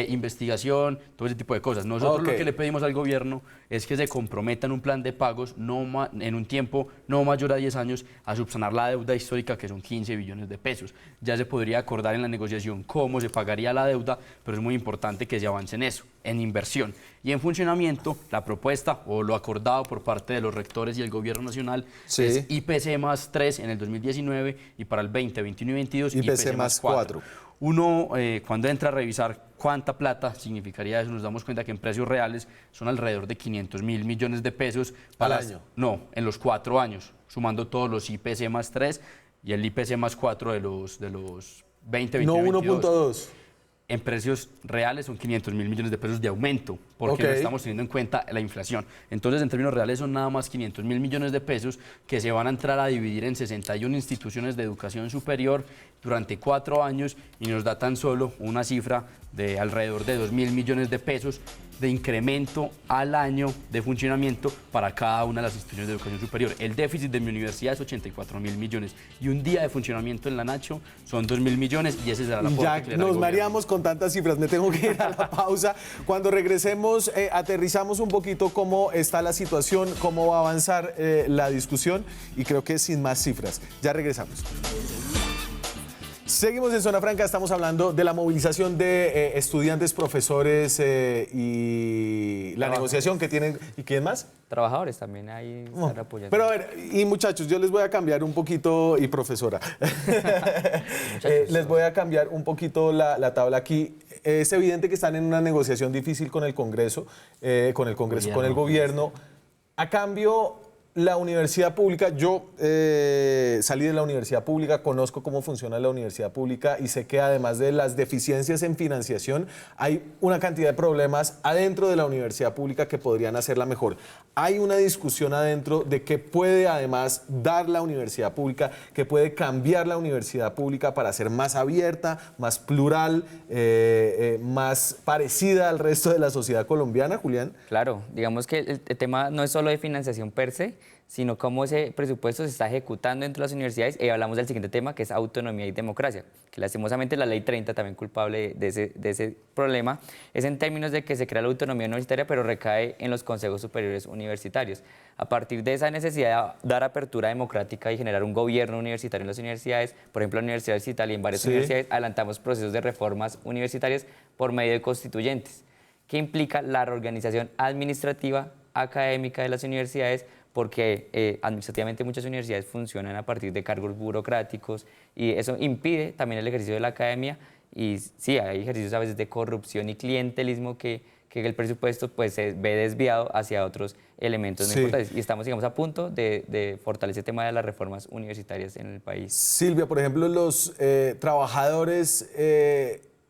investigación, todo ese tipo de cosas. Nosotros Ok. lo que le pedimos al gobierno es que se comprometa en un plan de pagos en un tiempo no mayor a 10 años a subsanar la deuda histórica, que son 15 billones de pesos. Ya se podría acordar en la negociación cómo se pagaría la deuda, pero es muy importante que se avance en eso, en inversión. Y en funcionamiento, la propuesta o lo acordado por parte de los rectores y el gobierno nacional es IPC más 3 en el 2019 y para el 20, 21 y 22 IPC más 4. Uno, cuando entra a revisar cuánta plata significaría eso, nos damos cuenta que en precios reales son alrededor de 500.000 millones de pesos. ¿Al año? No, en los 4 años, sumando todos los IPC más 3 y el IPC más 4 de los 20, 21 No 22. 1.2. En precios reales son 500.000 millones de pesos de aumento, porque no estamos teniendo en cuenta la inflación. Entonces, en términos reales son nada más 500.000 millones de pesos que se van a entrar a dividir en 61 instituciones de educación superior durante 4 años y nos da tan solo una cifra de alrededor de 2.000 millones de pesos de incremento al año de funcionamiento para cada una de las instituciones de educación superior. El déficit de mi universidad es 84.000 millones y un día de funcionamiento en la Nacho son 2.000 millones y ese será el aporte Ya que le da el nos gobierno. mareamos con tantas cifras, me tengo que ir a la pausa. Cuando regresemos, aterrizamos un poquito cómo está la situación, cómo va a avanzar la discusión y creo que sin más cifras. Ya regresamos. Seguimos en Zona Franca, estamos hablando de la movilización de estudiantes, profesores y la negociación que tienen. ¿Y quién más? Trabajadores también ahí están apoyando. Pero a ver, y muchachos, yo les voy a cambiar un poquito, y profesora, les voy a cambiar un poquito la tabla aquí. Es evidente que están en una negociación difícil con el Congreso, con el gobierno. A cambio, la universidad pública, yo salí de la universidad pública, conozco cómo funciona la universidad pública y sé que además de las deficiencias en financiación, hay una cantidad de problemas adentro de la universidad pública que podrían hacerla mejor. Hay una discusión adentro de qué puede además dar la universidad pública, qué puede cambiar la universidad pública para ser más abierta, más plural, más parecida al resto de la sociedad colombiana, Julián. Claro, digamos que el tema no es solo de financiación per se, sino cómo ese presupuesto se está ejecutando dentro de las universidades. Y hablamos del siguiente tema, que es autonomía y democracia, que lastimosamente la Ley 30, también culpable de ese problema, es en términos de que se crea la autonomía universitaria, pero recae en los consejos superiores universitarios. A partir de esa necesidad de dar apertura democrática y generar un gobierno universitario en las universidades, por ejemplo, en la Universidad de Italia y en varias universidades, adelantamos procesos de reformas universitarias por medio de constituyentes, que implica la reorganización administrativa, académica de las universidades, porque administrativamente muchas universidades funcionan a partir de cargos burocráticos y eso impide también el ejercicio de la academia y sí, hay ejercicios a veces de corrupción y clientelismo que el presupuesto pues se ve desviado hacia otros elementos muy importantes y estamos, digamos, a punto de fortalecer el tema de las reformas universitarias en el país. Silvia, por ejemplo, los trabajadores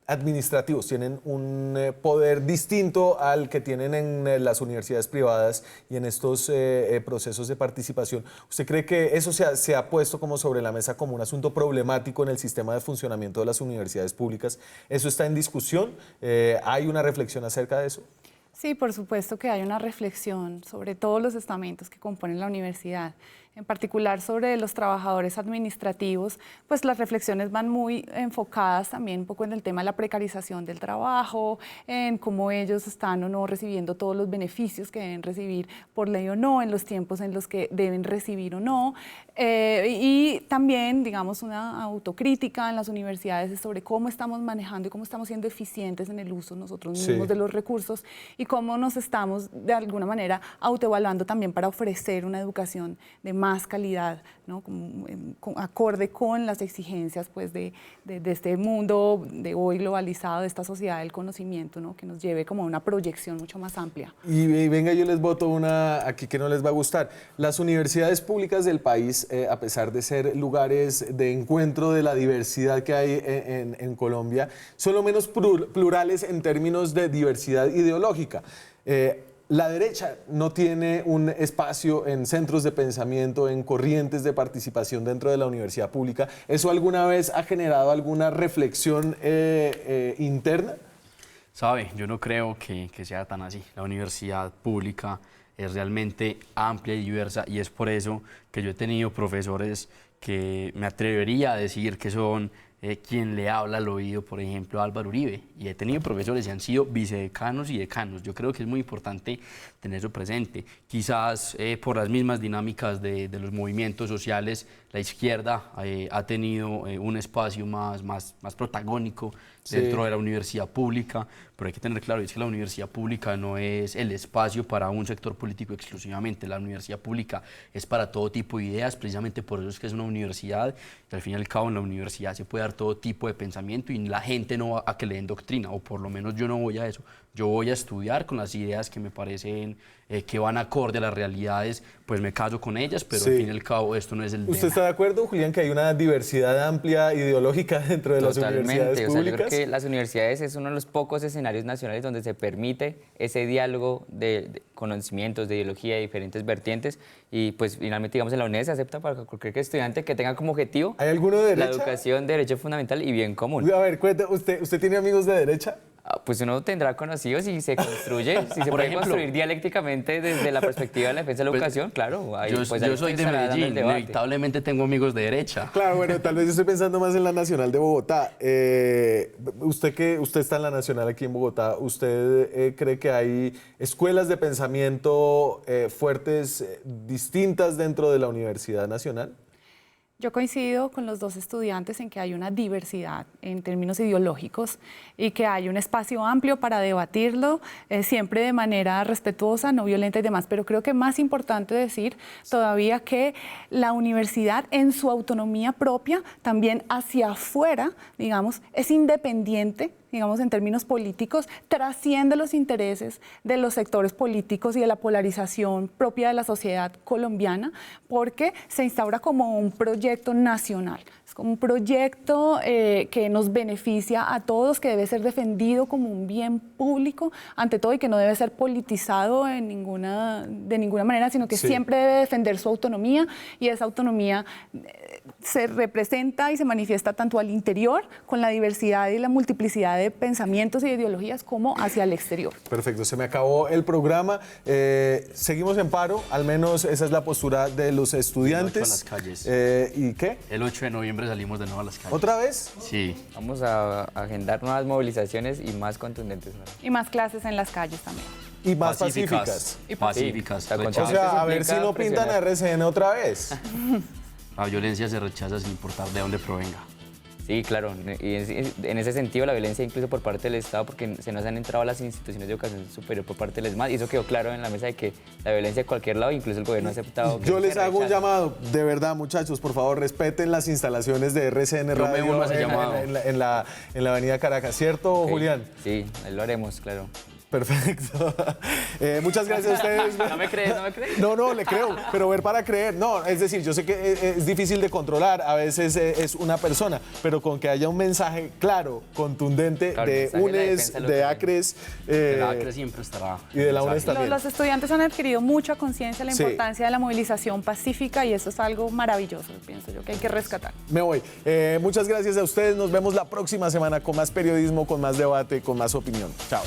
administrativos tienen un poder distinto al que tienen en las universidades privadas y en estos procesos de participación. ¿Usted cree que eso se ha puesto como sobre la mesa como un asunto problemático en el sistema de funcionamiento de las universidades públicas? ¿Eso está en discusión? ¿Hay una reflexión acerca de eso? Sí, por supuesto que hay una reflexión sobre todos los estamentos que componen la universidad, en particular sobre los trabajadores administrativos, pues las reflexiones van muy enfocadas también un poco en el tema de la precarización del trabajo, en cómo ellos están o no recibiendo todos los beneficios que deben recibir por ley o no, en los tiempos en los que deben recibir o no, y también, digamos, una autocrítica en las universidades sobre cómo estamos manejando y cómo estamos siendo eficientes en el uso nosotros mismos de los recursos y cómo nos estamos de alguna manera autoevaluando también para ofrecer una educación de más calidad, ¿no? Acorde con las exigencias pues, de este mundo de hoy globalizado, de esta sociedad del conocimiento, ¿no? Que nos lleve como a una proyección mucho más amplia. Y venga, yo les boto una aquí que no les va a gustar. Las universidades públicas del país, a pesar de ser lugares de encuentro de la diversidad que hay en Colombia, son lo menos plurales en términos de diversidad ideológica. La derecha no tiene un espacio en centros de pensamiento, en corrientes de participación dentro de la universidad pública. ¿Eso alguna vez ha generado alguna reflexión interna? Sabe, yo no creo que sea tan así. La universidad pública es realmente amplia y diversa y es por eso que yo he tenido profesores que me atrevería a decir que son quien le habla al oído, por ejemplo, a Álvaro Uribe. Y he tenido profesores que han sido vicedecanos y decanos. Yo creo que es muy importante tener eso presente. Quizás por las mismas dinámicas de los movimientos sociales, la izquierda ha tenido un espacio más protagónico dentro de la universidad pública, pero hay que tener claro es que la universidad pública no es el espacio para un sector político exclusivamente. La universidad pública es para todo tipo de ideas, precisamente por eso es que es una universidad, y al fin y al cabo en la universidad se puede dar todo tipo de pensamiento y la gente no va a que le den doctrina, o por lo menos yo no voy a eso. Yo voy a estudiar con las ideas que me parecen que van acorde a las realidades, pues me caso con ellas, pero al fin y al cabo esto no es el ¿Usted está de acuerdo, Julián, que hay una diversidad amplia ideológica dentro de las universidades Totalmente, públicas? yo creo que las universidades es uno de los pocos escenarios nacionales donde se permite ese diálogo de conocimientos, de ideología, de diferentes vertientes, y pues finalmente, digamos, en la UNED se acepta para cualquier estudiante que tenga como objetivo ¿Hay alguno de derecha? la educación, derecho fundamental y bien común. A ver, cuente, ¿usted tiene amigos de derecha? Pues uno tendrá conocidos y se construye, si se puede construir dialécticamente desde la perspectiva de la defensa de la educación, claro. Ahí, yo soy de Medellín, inevitablemente tengo amigos de derecha. Claro, bueno, tal vez estoy pensando más en la Nacional de Bogotá. Usted está en la Nacional aquí en Bogotá. ¿Usted cree que hay escuelas de pensamiento fuertes, distintas dentro de la Universidad Nacional? Yo coincido con los dos estudiantes en que hay una diversidad en términos ideológicos y que hay un espacio amplio para debatirlo, siempre de manera respetuosa, no violenta y demás. Pero creo que más importante decir todavía que la universidad en su autonomía propia, también hacia afuera, digamos, es independiente, digamos, en términos políticos, trasciende los intereses de los sectores políticos y de la polarización propia de la sociedad colombiana, porque se instaura como un proyecto nacional. Es como un proyecto que nos beneficia a todos, que debe ser defendido como un bien público, ante todo, y que no debe ser politizado de ninguna manera, sino que siempre debe defender su autonomía, y esa autonomía se representa y se manifiesta tanto al interior, con la diversidad y la multiplicidad de pensamientos y de ideologías, como hacia el exterior. Perfecto, se me acabó el programa. Seguimos en paro, al menos esa es la postura de los estudiantes. El 8 a las calles. ¿Y qué? El 8 de noviembre salimos de nuevo a las calles. ¿Otra vez? Sí. Vamos a agendar nuevas movilizaciones y más contundentes, ¿no? Y más clases en las calles también. Y más pacíficas. Pacíficas. Sí, O sea, a ver si no pintan a RCN otra vez. La violencia se rechaza sin importar de dónde provenga. Sí, claro, y en ese sentido la violencia incluso por parte del Estado, porque se nos han entrado a las instituciones de educación superior por parte del ESMAD, y eso quedó claro en la mesa de que la violencia de cualquier lado, incluso el gobierno ha aceptado que Yo les se hago un rechaza. llamado, de verdad, muchachos, por favor, respeten las instalaciones de RCN Yo me Radio uno a ese llamado. en la avenida Caracas, ¿cierto, Ok, Julián? Sí, ahí lo haremos, claro. Perfecto. Muchas gracias a ustedes. ¿No me crees? ¿No me crees? No, le creo, pero ver para creer. No, es decir, yo sé que es difícil de controlar, a veces es una persona, pero con que haya un mensaje claro, contundente, Claro, el de mensaje de la UNES, defensa de lo de que ACRES. La ACRE siempre estará. Y de la UNES también. Los estudiantes han adquirido mucha conciencia de la Sí. importancia de la movilización pacífica, y eso es algo maravilloso, pienso yo, que hay que rescatar. Me voy. Muchas gracias a ustedes. Nos vemos la próxima semana con más periodismo, con más debate, con más opinión. Chao.